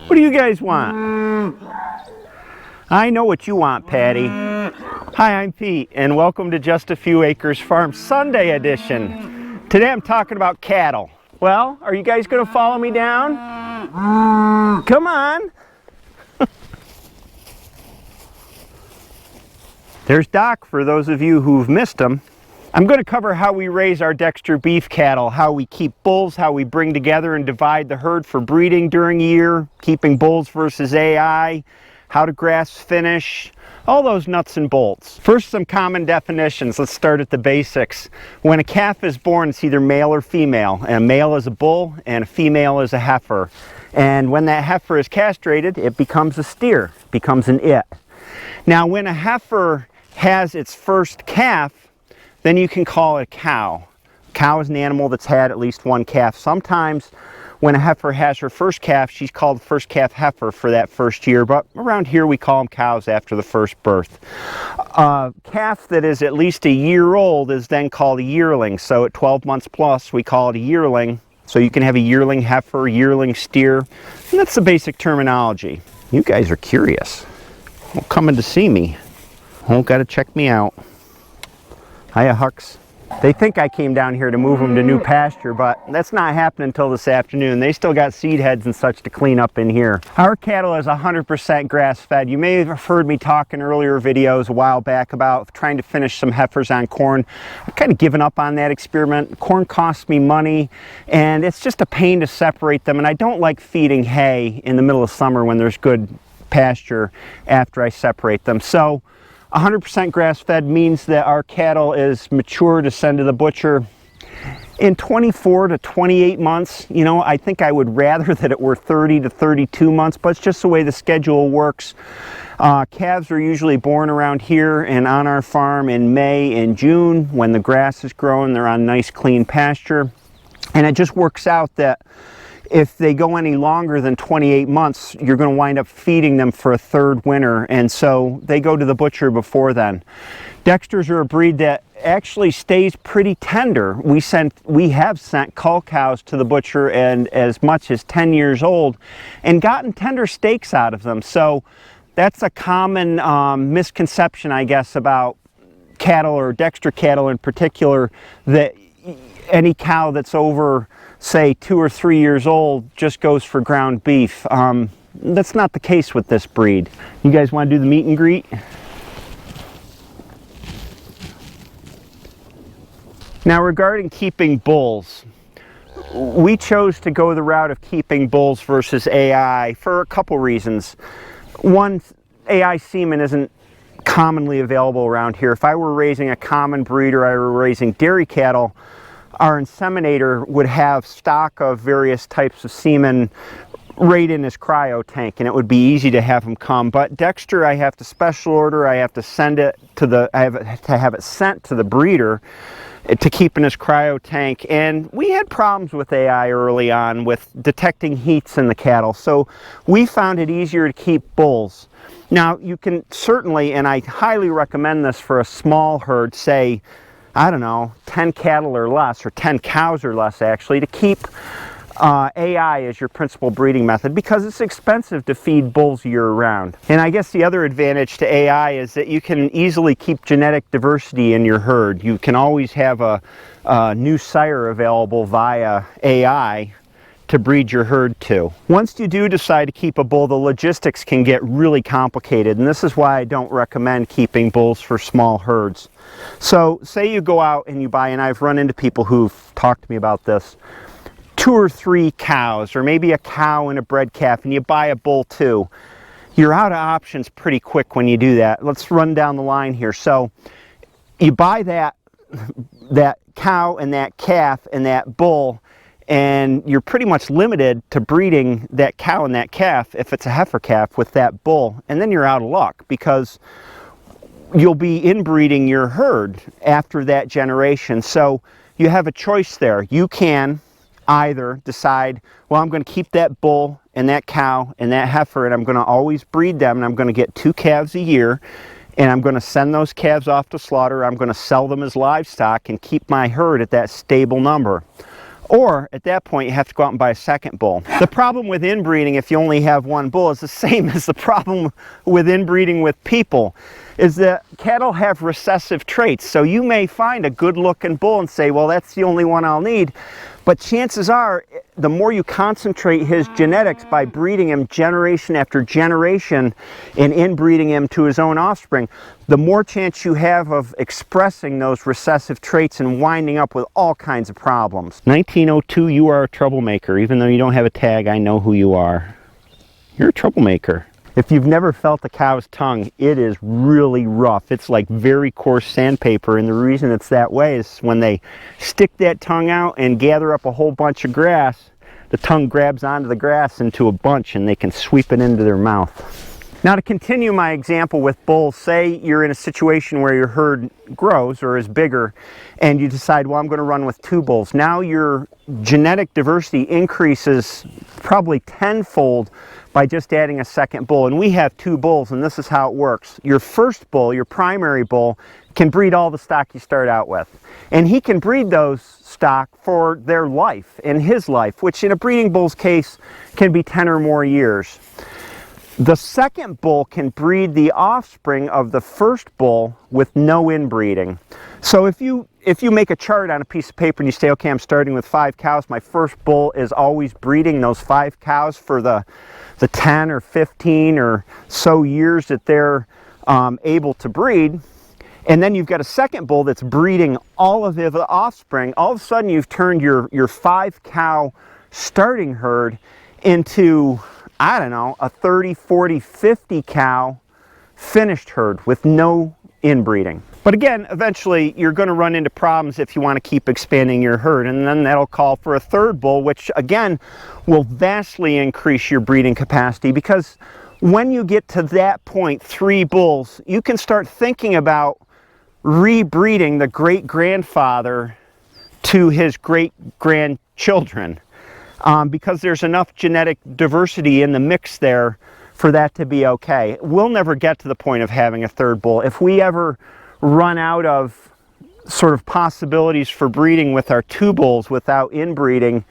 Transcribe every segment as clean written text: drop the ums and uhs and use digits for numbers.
What do you guys want? I know what you want, Patty. Hi, I'm Pete, and welcome to Just a Few Acres Farm Sunday edition. Today I'm talking about cattle. Well, are you guys going to follow me down? Come on. There's Doc for those of you who've missed him. I'm going to cover how we raise our Dexter beef cattle, how we keep bulls, how we bring together and divide the herd for breeding during a year, keeping bulls versus AI, how to grass finish, all those nuts and bolts. First, some common definitions. Let's start at the basics. When a calf is born, it's either male or female. And a male is a bull and a female is a heifer. And when that heifer is castrated, it becomes a steer, becomes an it. Now, when a heifer has its first calf, then you can call it a cow. Cow is an animal that's had at least one calf. Sometimes when a heifer has her first calf, she's called the first calf heifer for that first year, but around here we call them cows after the first birth. A calf that is at least a year old is then called a yearling. So at 12 months plus, we call it a yearling. So you can have a yearling heifer, yearling steer, and that's the basic terminology. You guys are curious. Well, coming to see me. Oh, gotta check me out. Hiya, Hucks. They think I came down here to move them to new pasture, but that's not happening until this afternoon. They still got seed heads and such to clean up in here. Our cattle is 100% grass-fed. You may have heard me talk in earlier videos a while back about trying to finish some heifers on corn. I've kind of given up on that experiment. Corn costs me money, and it's just a pain to separate them, and I don't like feeding hay in the middle of summer when there's good pasture after I separate them. So 100% grass-fed means that our cattle is mature to send to the butcher in 24 to 28 months. You know, I think I would rather that it were 30 to 32 months, but it's just the way the schedule works. Calves are usually born around here and on our farm in May and June when the grass is growing. They're on nice, clean pasture. And it just works out that if they go any longer than 28 months, you're going to wind up feeding them for a third winter, and so they go to the butcher before then. Dexters are a breed that actually stays pretty tender. We have sent cull cows to the butcher and as much as 10 years old and gotten tender steaks out of them. So that's a common misconception, I guess, about cattle, or Dexter cattle in particular, that any cow that's over, say, 2 or 3 years old just goes for ground beef. That's not the case with this breed. You guys want to do the meet and greet? Now, regarding keeping bulls, we chose to go the route of keeping bulls versus AI for a couple reasons. One, AI semen isn't commonly available around here. If I were raising a common breed or I were raising dairy cattle, our inseminator would have stock of various types of semen right in his cryo tank, and it would be easy to have him come. But Dexter, I have to special order. I have to send it to I have to have it sent to the breeder to keep in his cryo tank. And we had problems with AI early on with detecting heats in the cattle, so we found it easier to keep bulls. Now, you can certainly, and I highly recommend this for a small herd, say, I don't know, 10 cattle or less, or 10 cows or less actually, to keep AI as your principal breeding method, because it's expensive to feed bulls year-round. And I guess the other advantage to AI is that you can easily keep genetic diversity in your herd. You can always have a new sire available via AI to breed your herd to. Once you do decide to keep a bull, the logistics can get really complicated, and this is why I don't recommend keeping bulls for small herds. So say you go out and you buy, and I've run into people who've talked to me about this, 2 or 3 cows, or maybe a cow and a bred calf, and you buy a bull too. You're out of options pretty quick when you do that. Let's run down the line here. So you buy that cow and that calf and that bull, and you're pretty much limited to breeding that cow and that calf if it's a heifer calf with that bull, and then you're out of luck because you'll be inbreeding your herd after that generation. So you have a choice there. You can either decide, well, I'm going to keep that bull and that cow and that heifer, and I'm going to always breed them, and I'm going to get 2 calves a year, and I'm going to send those calves off to slaughter. I'm going to sell them as livestock and keep my herd at that stable number. Or at that point, you have to go out and buy a second bull. The problem with inbreeding, if you only have one bull, is the same as the problem with inbreeding with people, is that cattle have recessive traits. So you may find a good looking bull and say, well, that's the only one I'll need. But chances are, the more you concentrate his genetics by breeding him generation after generation and inbreeding him to his own offspring, the more chance you have of expressing those recessive traits and winding up with all kinds of problems. 1902, you are a troublemaker. Even though you don't have a tag, I know who you are. You're a troublemaker. If you've never felt a cow's tongue, it is really rough. It's like very coarse sandpaper, and the reason it's that way is when they stick that tongue out and gather up a whole bunch of grass, the tongue grabs onto the grass into a bunch and they can sweep it into their mouth. Now, to continue my example with bulls, say you're in a situation where your herd grows or is bigger and you decide, well, I'm going to run with 2 bulls. Now your genetic diversity increases probably tenfold by just adding a second bull. And we have 2 bulls, and this is how it works. Your first bull, your primary bull, can breed all the stock you start out with. And he can breed those stock for their life and his life, which in a breeding bull's case can be 10 or more years. The second bull can breed the offspring of the first bull with no inbreeding. So if you make a chart on a piece of paper and you say, okay, I'm starting with 5 cows, my first bull is always breeding those 5 cows for the 10 or 15 or so years that they're able to breed, and then you've got a second bull that's breeding all of the offspring, all of a sudden you've turned your 5 cow starting herd into, I don't know, a 30, 40, 50 cow finished herd with no inbreeding. But again, eventually you're going to run into problems if you want to keep expanding your herd, and then that'll call for a third bull, which again will vastly increase your breeding capacity, because when you get to that point, 3 bulls, you can start thinking about rebreeding the great-grandfather to his great-grandchildren. Because there's enough genetic diversity in the mix there for that to be okay. We'll never get to the point of having a third bull. If we ever run out of sort of possibilities for breeding with our 2 bulls without inbreeding,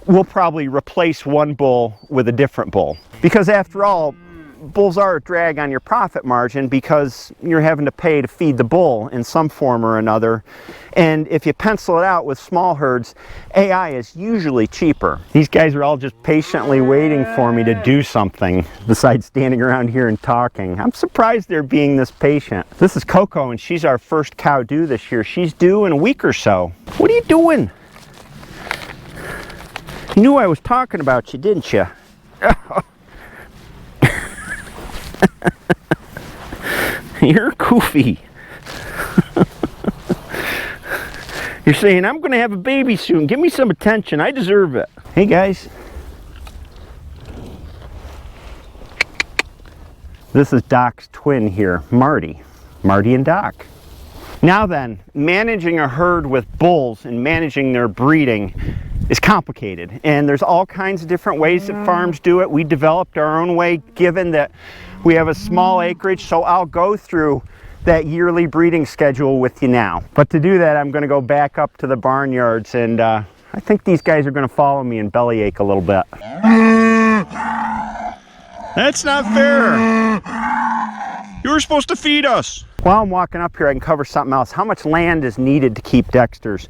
we'll probably replace 1 bull with a different bull. Because after all, bulls are a drag on your profit margin because you're having to pay to feed the bull in some form or another. And if you pencil it out with small herds, AI is usually cheaper. These guys are all just patiently waiting for me to do something besides standing around here and talking. I'm surprised they're being this patient. This is Coco, and she's our first cow due this year. She's due in a week or so. What are you doing? You knew I was talking about you, didn't you? You're goofy. You're saying, I'm going to have a baby soon. Give me some attention. I deserve it. Hey, guys. This is Doc's twin here, Marty. Marty and Doc. Now then, managing a herd with bulls and managing their breeding is complicated. And there's all kinds of different ways that farms do it. We developed our own way, given that we have a small acreage, so I'll go through that yearly breeding schedule with you now. But to do that, I'm going to go back up to the barnyards, and I think these guys are going to follow me and bellyache a little bit. That's not fair. You were supposed to feed us. While I'm walking up here, I can cover something else. How much land is needed to keep Dexters?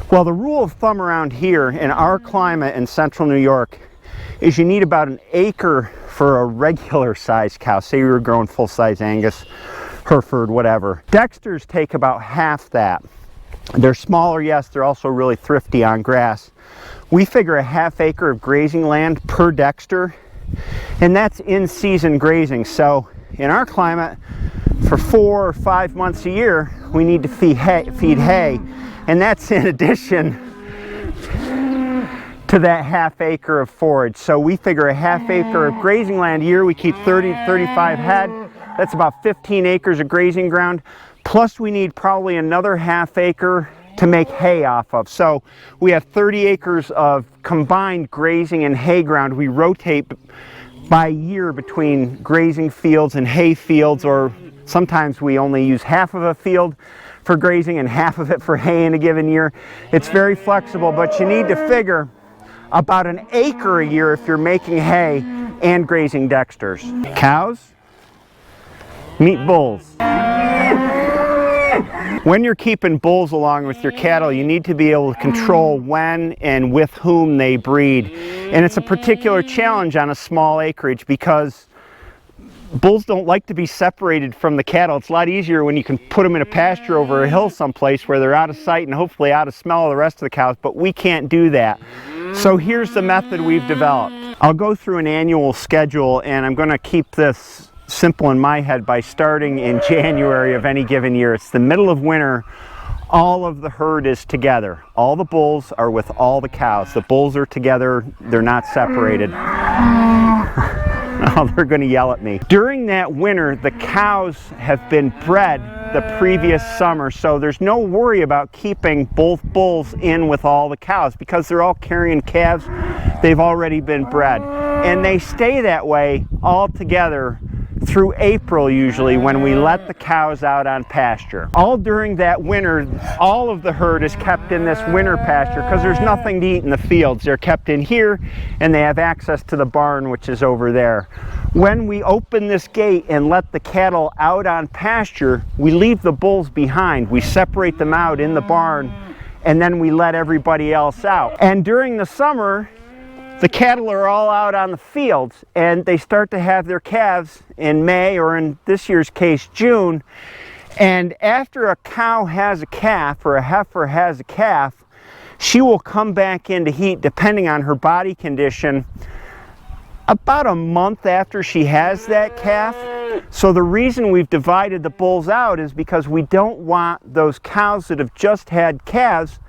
Well, the rule of thumb around here in our climate in central New York is you need about an acre for a regular size cow. Say you were growing full-size Angus, Hereford, whatever. Dexters take about half that. They're smaller, yes, they're also really thrifty on grass. We figure a ½ acre of grazing land per Dexter, and that's in-season grazing. So in our climate, for 4 or 5 months a year, we need to feed hay, and that's in addition to that ½ acre of forage. So we figure a ½ acre of grazing land a year, we keep 30 to 35 head. That's about 15 acres of grazing ground. Plus we need probably another ½ acre to make hay off of. So we have 30 acres of combined grazing and hay ground. We rotate by year between grazing fields and hay fields, or sometimes we only use half of a field for grazing and half of it for hay in a given year. It's very flexible, but you need to figure about an acre a year if you're making hay and grazing Dexters. Cows meet bulls. When you're keeping bulls along with your cattle, you need to be able to control when and with whom they breed. And it's a particular challenge on a small acreage because bulls don't like to be separated from the cattle. It's a lot easier when you can put them in a pasture over a hill someplace where they're out of sight and hopefully out of smell of the rest of the cows, but we can't do that. So here's the method we've developed. I'll go through an annual schedule, and I'm going to keep this simple in my head by starting in January of any given year. It's the middle of winter. All of the herd is together. All the bulls are with all the cows. The bulls are together. They're not separated. Oh, they're going to yell at me. During that winter, the cows have been bred the previous summer, so there's no worry about keeping both bulls in with all the cows because they're all carrying calves. They've already been bred. And they stay that way all together through April usually, when we let the cows out on pasture. All during that winter, all of the herd is kept in this winter pasture because there's nothing to eat in the fields. They're kept in here and they have access to the barn, which is over there. When we open this gate and let the cattle out on pasture, we leave the bulls behind. We separate them out in the barn and then we let everybody else out. And during the summer, the cattle are all out on the fields and they start to have their calves in May, or in this year's case, June. And after a cow has a calf or a heifer has a calf, she will come back into heat, depending on her body condition, about a month after she has that calf. So the reason we've divided the bulls out is because we don't want those cows that have just had calves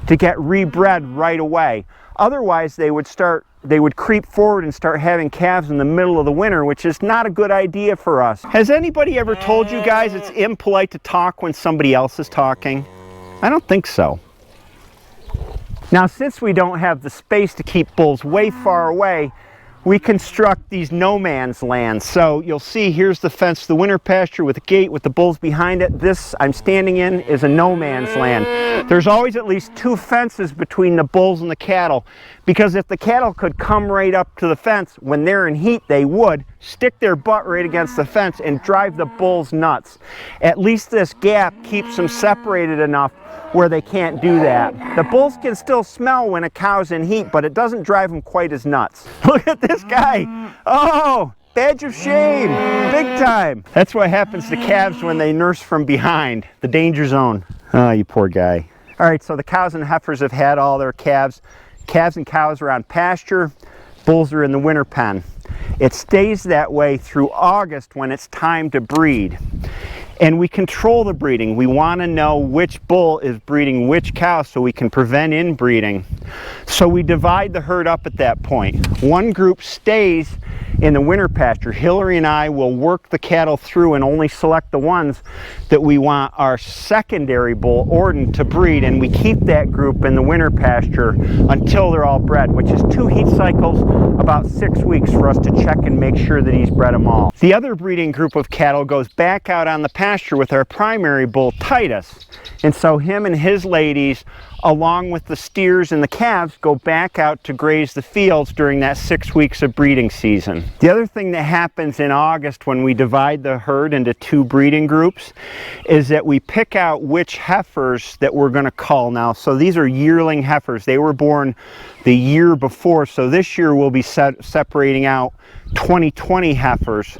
to get rebred right away. Otherwise, they would creep forward and start having calves in the middle of the winter, which is not a good idea for us. Has anybody ever told you guys it's impolite to talk when somebody else is talking? I don't think so. Now, since we don't have the space to keep bulls way far away, we construct these no man's lands. So you'll see here's the fence, the winter pasture with a gate with the bulls behind it. This I'm standing in is a no man's land. There's always at least 2 fences between the bulls and the cattle, because if the cattle could come right up to the fence when they're in heat, they would stick their butt right against the fence and drive the bulls nuts. At least this gap keeps them separated enough where they can't do that. The bulls can still smell when a cow's in heat, but it doesn't drive them quite as nuts. Look at this guy. Oh, badge of shame, big time. That's what happens to calves when they nurse from behind, the danger zone. Oh, you poor guy. All right, so the cows and heifers have had all their calves. Calves and cows are on pasture. Bulls are in the winter pen. It stays that way through August when it's time to breed. And we control the breeding. We want to know which bull is breeding which cow so we can prevent inbreeding. So we divide the herd up at that point. One group stays in the winter pasture. Hillary and I will work the cattle through and only select the ones that we want our secondary bull, Orden, to breed, and we keep that group in the winter pasture until they're all bred, which is 2 heat cycles, about 6 weeks for us to check and make sure that he's bred them all. The other breeding group of cattle goes back out on the pasture with our primary bull, Titus, and so him and his ladies, along with the steers and the calves, go back out to graze the fields during that 6 weeks of breeding season. The other thing that happens in August when we divide the herd into 2 breeding groups is that we pick out which heifers that we're going to cull now. So these are yearling heifers. They were born the year before, so this year we'll be separating out 2020 heifers,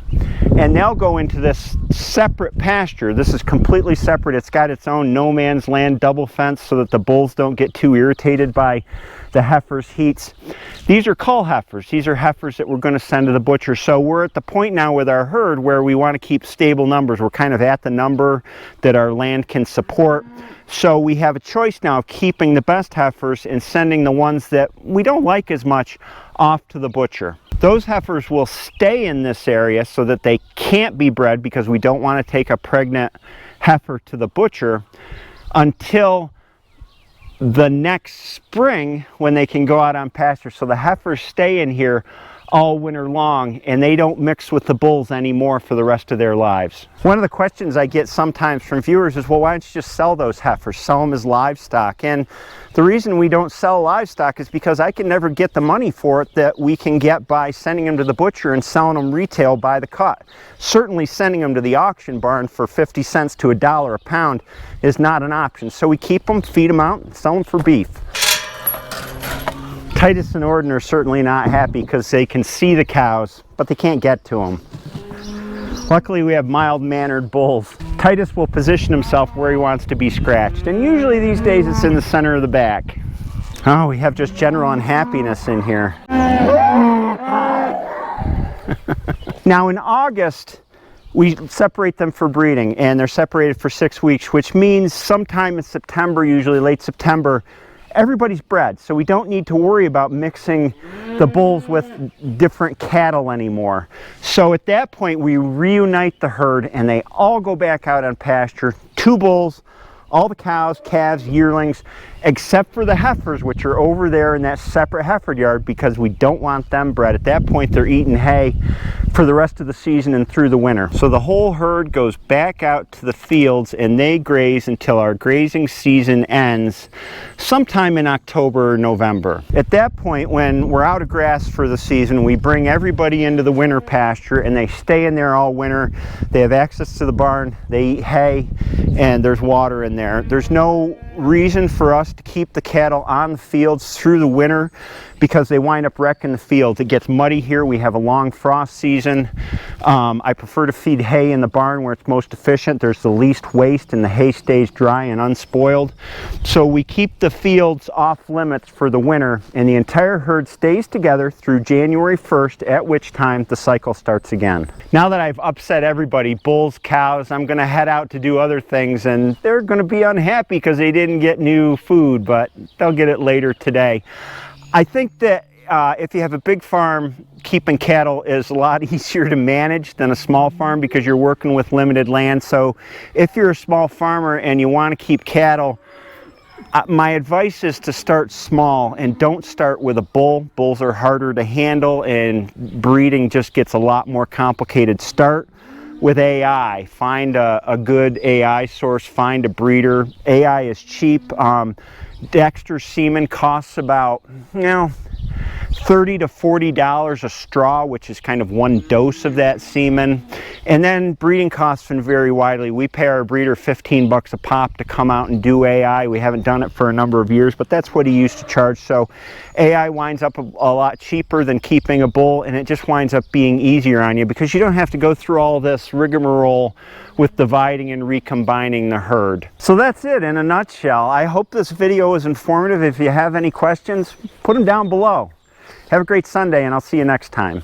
and they'll go into this separate pasture. This is completely separate. It's got its own no man's land double fence so that the bulls don't get too irritated by the heifers' heats. These are cull heifers. These are heifers that we're going to send to the butcher. So we're at the point now with our herd where we want to keep stable numbers. We're kind of at the number that our land can support. So we have a choice now of keeping the best heifers and sending the ones that we don't like as much off to the butcher. Those heifers will stay in this area so that they can't be bred, because we don't want to take a pregnant heifer to the butcher until the next spring when they can go out on pasture. So the heifers stay in here all winter long, and they don't mix with the bulls anymore for the rest of their lives. One of the questions I get sometimes from viewers is, well, why don't you just sell those heifers, sell them as livestock? And the reason we don't sell livestock is because I can never get the money for it that we can get by sending them to the butcher and selling them retail by the cut. Certainly sending them to the auction barn for 50 cents to $1 a pound is not an option. So we keep them, feed them out, and sell them for beef. Titus and Orden are certainly not happy because they can see the cows, but they can't get to them. Luckily, we have mild-mannered bulls. Titus will position himself where he wants to be scratched, and usually these days it's in the center of the back. Oh, we have just general unhappiness in here. Now in August, we separate them for breeding, and they're separated for 6 weeks, which means sometime in September, usually late September, everybody's bred, so we don't need to worry about mixing the bulls with different cattle anymore. So at that point, we reunite the herd and they all go back out on pasture. 2 bulls, all the cows, calves, yearlings, except for the heifers, which are over there in that separate heifer yard because we don't want them bred. At that point, they're eating hay for the rest of the season and through the winter. So the whole herd goes back out to the fields and they graze until our grazing season ends sometime in October or November. At that point, when we're out of grass for the season, we bring everybody into the winter pasture and they stay in there all winter. They have access to the barn, they eat hay, and there's water in there. There's no reason for us to keep the cattle on the fields through the winter because they wind up wrecking the fields. It gets muddy here. We have a long frost season. I prefer to feed hay in the barn where it's most efficient. There's the least waste and the hay stays dry and unspoiled. So we keep the fields off limits for the winter, and the entire herd stays together through January 1st, at which time the cycle starts again. Now that I've upset everybody, bulls, cows, I'm gonna head out to do other things, and they're gonna be unhappy because they didn't get new food, but they'll get it later today. I think that if you have a big farm, keeping cattle is a lot easier to manage than a small farm because you're working with limited land. So if you're a small farmer and you want to keep cattle, my advice is to start small and don't start with a bull. Bulls are harder to handle and breeding just gets a lot more complicated. Start with AI. Find a good AI source, find a breeder. AI is cheap. Dexter semen costs about, $30 to $40 a straw, which is kind of 1 dose of that semen. And then breeding costs can vary widely. We pay our breeder 15 bucks a pop to come out and do AI. We haven't done it for a number of years, but that's what he used to charge. So AI winds up a lot cheaper than keeping a bull, and it just winds up being easier on you because you don't have to go through all this rigmarole with dividing and recombining the herd. So that's it in a nutshell. I hope this video was informative. If you have any questions, put them down below. Have a great Sunday, and I'll see you next time.